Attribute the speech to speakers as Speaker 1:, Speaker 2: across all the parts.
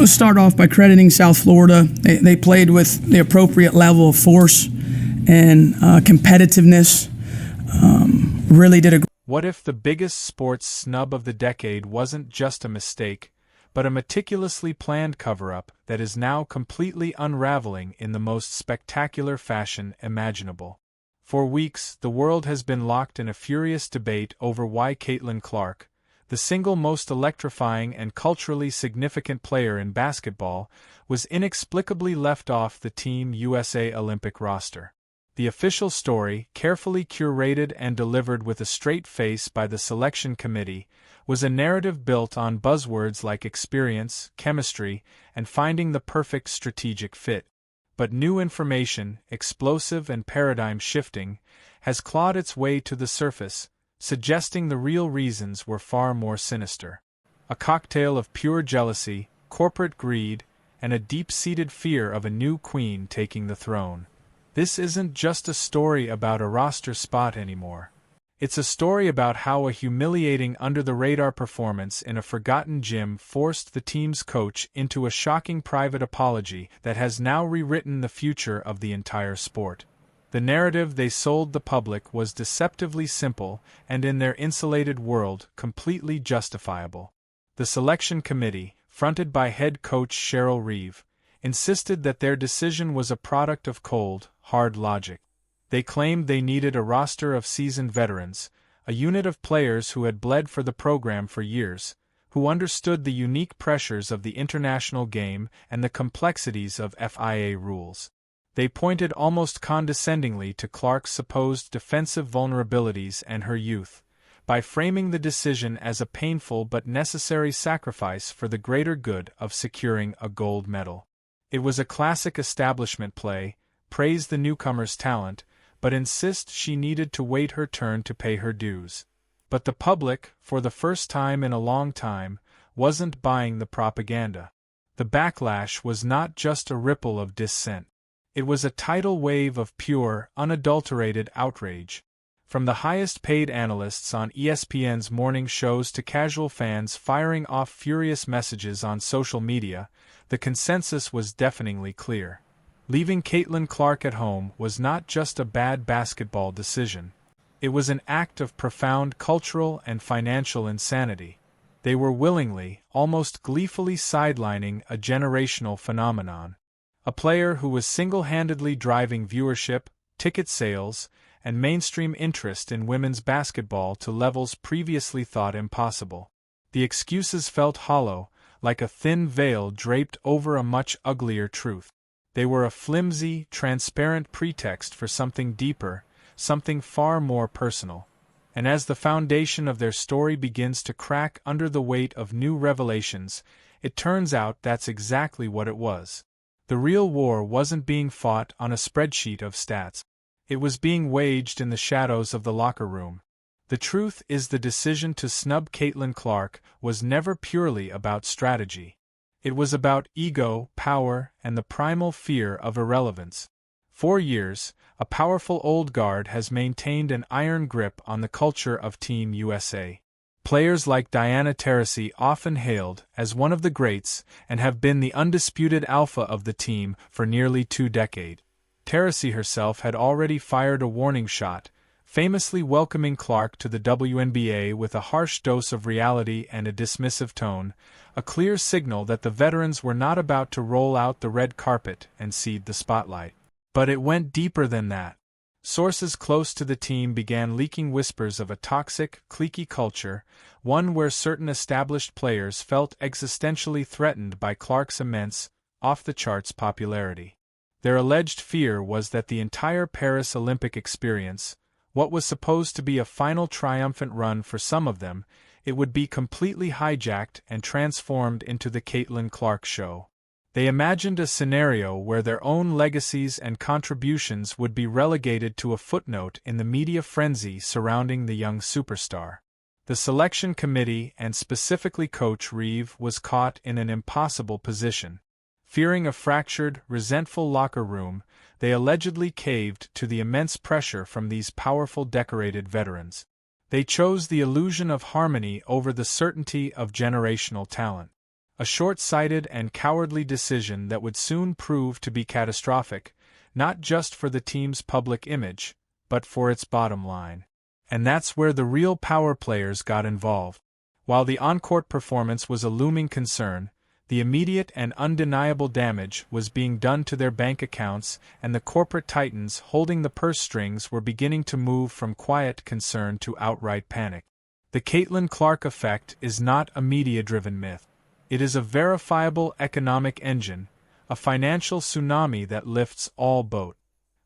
Speaker 1: Let's start off by crediting South Florida. They played with the appropriate level of force and competitiveness. Really did a.
Speaker 2: What if the biggest sports snub of the decade wasn't just a mistake, but a meticulously planned cover-up that is now completely unraveling in the most spectacular fashion imaginable? For weeks, the world has been locked in a furious debate over why Caitlin Clark, the single most electrifying and culturally significant player in basketball, was inexplicably left off the Team USA Olympic roster. The official story, carefully curated and delivered with a straight face by the selection committee, was a narrative built on buzzwords like experience, chemistry, and finding the perfect strategic fit. But new information, explosive and paradigm-shifting, has clawed its way to the surface, suggesting the real reasons were far more sinister. A cocktail of pure jealousy, corporate greed, and a deep-seated fear of a new queen taking the throne. This isn't just a story about a roster spot anymore. It's a story about how a humiliating under-the-radar performance in a forgotten gym forced the team's coach into a shocking private apology that has now rewritten the future of the entire sport. The narrative they sold the public was deceptively simple and, in their insulated world, completely justifiable. The selection committee, fronted by head coach Cheryl Reeve, insisted that their decision was a product of cold, hard logic. They claimed they needed a roster of seasoned veterans, a unit of players who had bled for the program for years, who understood the unique pressures of the international game and the complexities of FIA rules. They pointed almost condescendingly to Clark's supposed defensive vulnerabilities and her youth, by framing the decision as a painful but necessary sacrifice for the greater good of securing a gold medal. It was a classic establishment play: praise the newcomer's talent, but insist she needed to wait her turn to pay her dues. But the public, for the first time in a long time, wasn't buying the propaganda. The backlash was not just a ripple of dissent. It was a tidal wave of pure, unadulterated outrage. From the highest-paid analysts on ESPN's morning shows to casual fans firing off furious messages on social media, the consensus was deafeningly clear. Leaving Caitlin Clark at home was not just a bad basketball decision. It was an act of profound cultural and financial insanity. They were willingly, almost gleefully sidelining a generational phenomenon. A player who was single-handedly driving viewership, ticket sales, and mainstream interest in women's basketball to levels previously thought impossible. The excuses felt hollow, like a thin veil draped over a much uglier truth. They were a flimsy, transparent pretext for something deeper, something far more personal. And as the foundation of their story begins to crack under the weight of new revelations, it turns out that's exactly what it was. The real war wasn't being fought on a spreadsheet of stats. It was being waged in the shadows of the locker room. The truth is, the decision to snub Caitlin Clark was never purely about strategy. It was about ego, power, and the primal fear of irrelevance. For years, a powerful old guard has maintained an iron grip on the culture of Team USA. Players like Diana Taurasi, often hailed as one of the greats, and have been the undisputed alpha of the team for nearly 2 decades. Taurasi herself had already fired a warning shot, famously welcoming Clark to the WNBA with a harsh dose of reality and a dismissive tone, a clear signal that the veterans were not about to roll out the red carpet and cede the spotlight. But it went deeper than that. Sources close to the team began leaking whispers of a toxic, cliquey culture, one where certain established players felt existentially threatened by Clark's immense, off-the-charts popularity. Their alleged fear was that the entire Paris Olympic experience, what was supposed to be a final triumphant run for some of them, it would be completely hijacked and transformed into the Caitlin Clark show. They imagined a scenario where their own legacies and contributions would be relegated to a footnote in the media frenzy surrounding the young superstar. The selection committee, and specifically Coach Reeve, was caught in an impossible position. Fearing a fractured, resentful locker room, they allegedly caved to the immense pressure from these powerful, decorated veterans. They chose the illusion of harmony over the certainty of generational talent. A short-sighted and cowardly decision that would soon prove to be catastrophic, not just for the team's public image, but for its bottom line. And that's where the real power players got involved. While the on-court performance was a looming concern, the immediate and undeniable damage was being done to their bank accounts, and the corporate titans holding the purse strings were beginning to move from quiet concern to outright panic. The Caitlin Clark effect is not a media-driven myth. It is a verifiable economic engine, a financial tsunami that lifts all boats.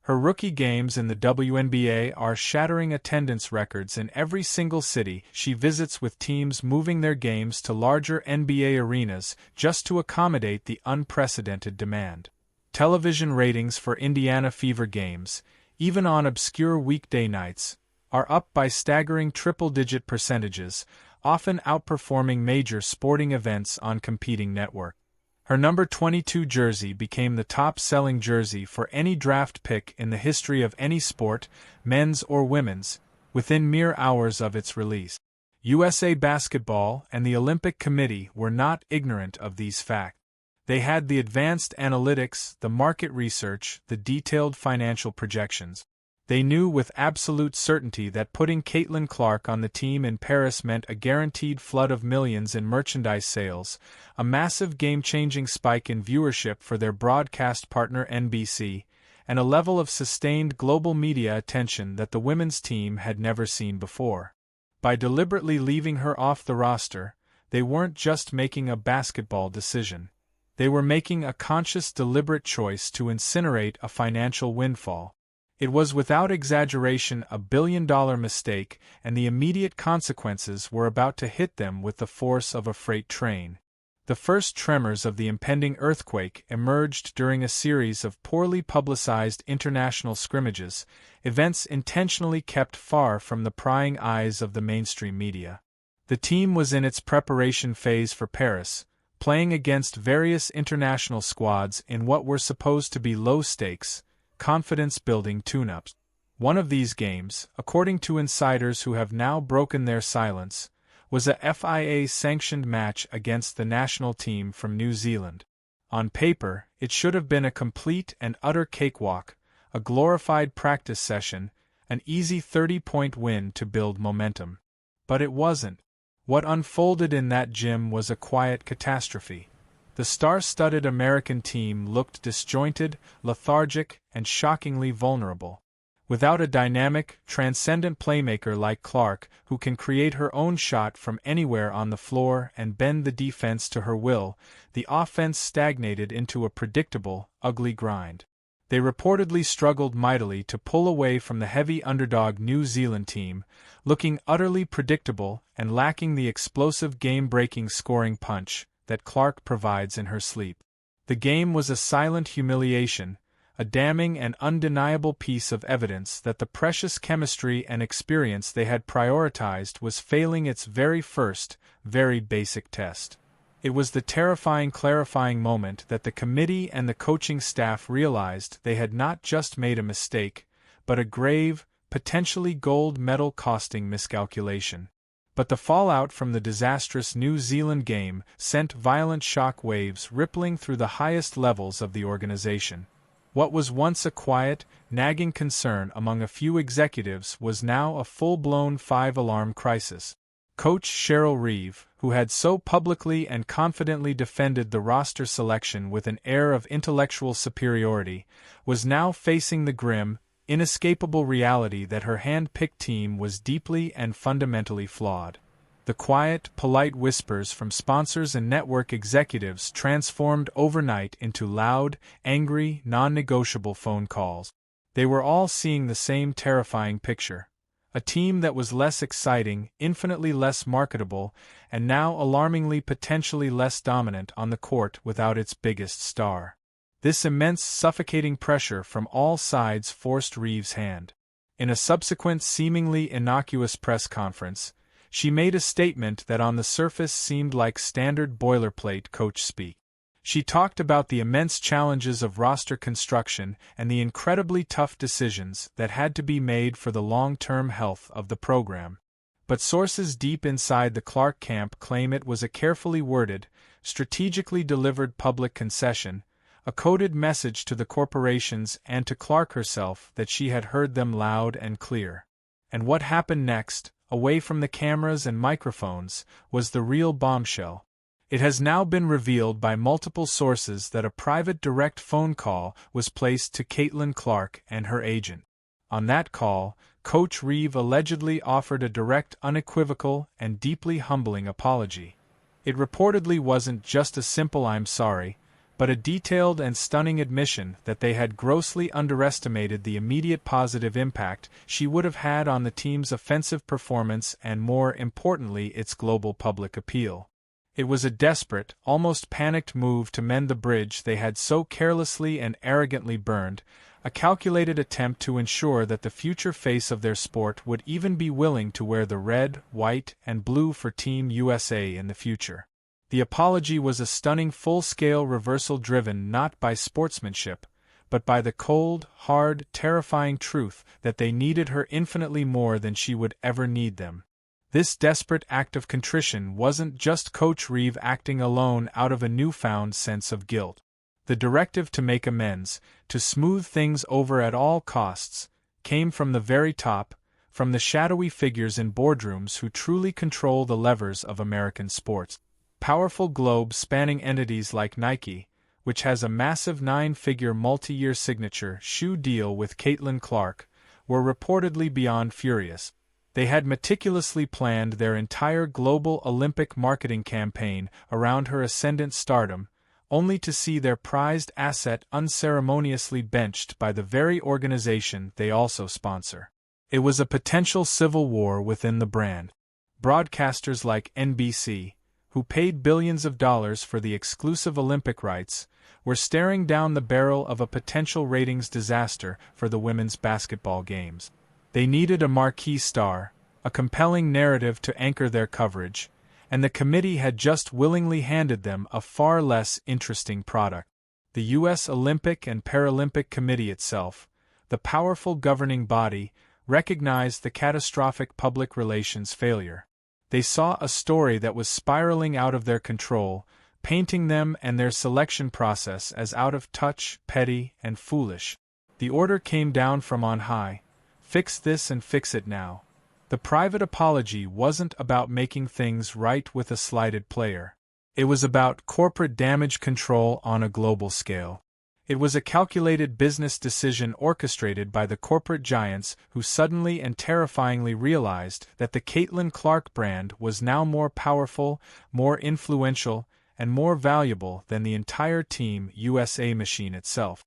Speaker 2: Her rookie games in the WNBA are shattering attendance records in every single city she visits, with teams moving their games to larger NBA arenas just to accommodate the unprecedented demand. Television ratings for Indiana Fever games, even on obscure weekday nights, are up by staggering triple-digit percentages, often outperforming major sporting events on competing networks. Her number 22 jersey became the top-selling jersey for any draft pick in the history of any sport, men's or women's, within mere hours of its release. USA Basketball and the Olympic Committee were not ignorant of these facts. They had the advanced analytics, the market research, the detailed financial projections. They knew with absolute certainty that putting Caitlin Clark on the team in Paris meant a guaranteed flood of millions in merchandise sales, a massive game-changing spike in viewership for their broadcast partner NBC, and a level of sustained global media attention that the women's team had never seen before. By deliberately leaving her off the roster, they weren't just making a basketball decision. They were making a conscious, deliberate choice to incinerate a financial windfall. It was without exaggeration a billion-dollar mistake, and the immediate consequences were about to hit them with the force of a freight train. The first tremors of the impending earthquake emerged during a series of poorly publicized international scrimmages, events intentionally kept far from the prying eyes of the mainstream media. The team was in its preparation phase for Paris, playing against various international squads in what were supposed to be low-stakes, confidence-building tune-ups. One of these games, according to insiders who have now broken their silence, was a FIA-sanctioned match against the national team from New Zealand. On paper, it should have been a complete and utter cakewalk, a glorified practice session, an easy 30-point win to build momentum. But it wasn't. What unfolded in that gym was a quiet catastrophe. The star-studded American team looked disjointed, lethargic, and shockingly vulnerable. Without a dynamic, transcendent playmaker like Clark, who can create her own shot from anywhere on the floor and bend the defense to her will, the offense stagnated into a predictable, ugly grind. They reportedly struggled mightily to pull away from the heavy underdog New Zealand team, looking utterly predictable and lacking the explosive game-breaking scoring punch that Clark provides in her sleep. The game was a silent humiliation, a damning and undeniable piece of evidence that the precious chemistry and experience they had prioritized was failing its very first, very basic test. It was the terrifying, clarifying moment that the committee and the coaching staff realized they had not just made a mistake, but a grave, potentially gold medal-costing miscalculation. But the fallout from the disastrous New Zealand game sent violent shock waves rippling through the highest levels of the organization. What was once a quiet, nagging concern among a few executives was now a full-blown five-alarm crisis. Coach Cheryl Reeve, who had so publicly and confidently defended the roster selection with an air of intellectual superiority, was now facing the grim, inescapable reality that her hand-picked team was deeply and fundamentally flawed. The quiet, polite whispers from sponsors and network executives transformed overnight into loud, angry, non-negotiable phone calls. They were all seeing the same terrifying picture. A team that was less exciting, infinitely less marketable, and now alarmingly potentially less dominant on the court without its biggest star. This immense, suffocating pressure from all sides forced Reeves' hand. In a subsequent seemingly innocuous press conference, she made a statement that on the surface seemed like standard boilerplate coach speak. She talked about the immense challenges of roster construction and the incredibly tough decisions that had to be made for the long-term health of the program. But sources deep inside the Clark camp claim it was a carefully worded, strategically delivered public concession, a coded message to the corporations and to Clark herself that she had heard them loud and clear. And what happened next, away from the cameras and microphones, was the real bombshell. It has now been revealed by multiple sources that a private direct phone call was placed to Caitlin Clark and her agent. On that call, Coach Reeve allegedly offered a direct, unequivocal, and deeply humbling apology. It reportedly wasn't just a simple "I'm sorry," but a detailed and stunning admission that they had grossly underestimated the immediate positive impact she would have had on the team's offensive performance and, more importantly, its global public appeal. It was a desperate, almost panicked move to mend the bridge they had so carelessly and arrogantly burned, a calculated attempt to ensure that the future face of their sport would even be willing to wear the red, white, and blue for Team USA in the future. The apology was a stunning full-scale reversal driven not by sportsmanship, but by the cold, hard, terrifying truth that they needed her infinitely more than she would ever need them. This desperate act of contrition wasn't just Coach Reeve acting alone out of a newfound sense of guilt. The directive to make amends, to smooth things over at all costs, came from the very top, from the shadowy figures in boardrooms who truly control the levers of American sports. Powerful globe-spanning entities like Nike, which has a massive 9-figure multi-year signature shoe deal with Caitlin Clark, were reportedly beyond furious. They had meticulously planned their entire global Olympic marketing campaign around her ascendant stardom, only to see their prized asset unceremoniously benched by the very organization they also sponsor. It was a potential civil war within the brand. Broadcasters like NBC, who paid billions of dollars for the exclusive Olympic rights, were staring down the barrel of a potential ratings disaster for the women's basketball games. They needed a marquee star, a compelling narrative to anchor their coverage, and the committee had just willingly handed them a far less interesting product. The U.S. Olympic and Paralympic Committee itself, the powerful governing body, recognized the catastrophic public relations failure. They saw a story that was spiraling out of their control, painting them and their selection process as out of touch, petty, and foolish. The order came down from on high: fix this and fix it now. The private apology wasn't about making things right with a slighted player. It was about corporate damage control on a global scale. It was a calculated business decision orchestrated by the corporate giants who suddenly and terrifyingly realized that the Caitlin Clark brand was now more powerful, more influential, and more valuable than the entire Team USA machine itself.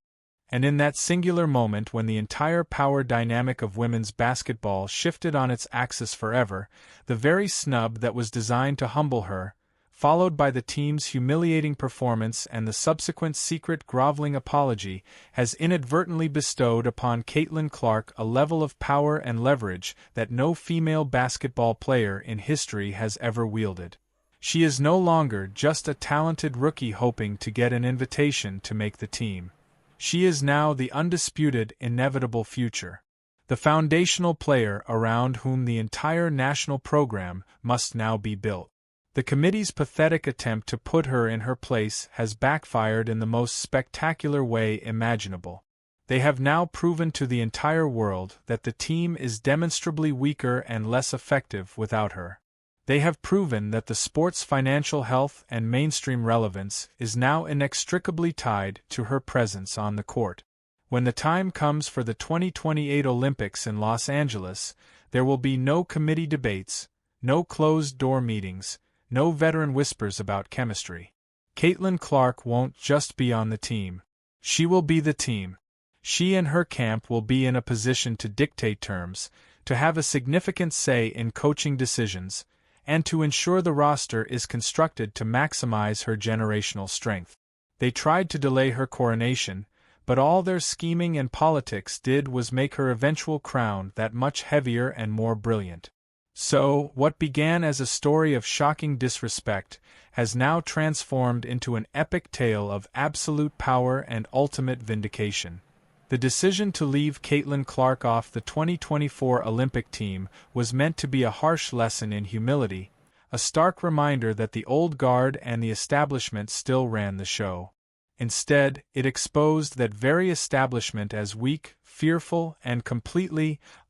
Speaker 2: And in that singular moment when the entire power dynamic of women's basketball shifted on its axis forever, the very snub that was designed to humble her, followed by the team's humiliating performance and the subsequent secret groveling apology, has inadvertently bestowed upon Caitlin Clark a level of power and leverage that no female basketball player in history has ever wielded. She is no longer just a talented rookie hoping to get an invitation to make the team. She is now the undisputed, inevitable future. The foundational player around whom the entire national program must now be built. The committee's pathetic attempt to put her in her place has backfired in the most spectacular way imaginable. They have now proven to the entire world that the team is demonstrably weaker and less effective without her. They have proven that the sport's financial health and mainstream relevance is now inextricably tied to her presence on the court. When the time comes for the 2028 Olympics in Los Angeles, there will be no committee debates, no closed-door meetings, no veteran whispers about chemistry. Caitlin Clark won't just be on the team. She will be the team. She and her camp will be in a position to dictate terms, to have a significant say in coaching decisions, and to ensure the roster is constructed to maximize her generational strength. They tried to delay her coronation, but all their scheming and politics did was make her eventual crown that much heavier and more brilliant. So, what began as a story of shocking disrespect has now transformed into an epic tale of absolute power and ultimate vindication. The decision to leave Caitlin Clark off the 2024 Olympic team was meant to be a harsh lesson in humility, a stark reminder that the old guard and the establishment still ran the show. Instead, it exposed that very establishment as weak, fearful, and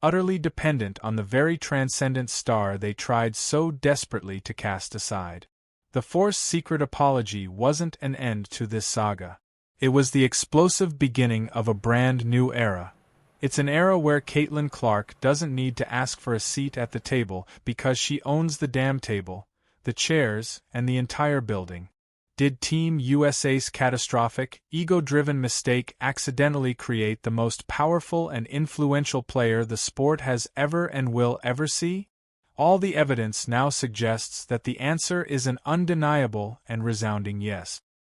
Speaker 2: utterly dependent on the very transcendent star they tried so desperately to cast aside. The forced secret apology wasn't an end to this saga. It was the explosive beginning of a brand new era. It's an era where Caitlin Clark doesn't need to ask for a seat at the table because she owns the damn table, the chairs, and the entire building. Did Team USA's catastrophic, ego-driven mistake accidentally create the most powerful and influential player the sport has ever and will ever see? All the evidence now suggests that the answer is an undeniable and resounding yes.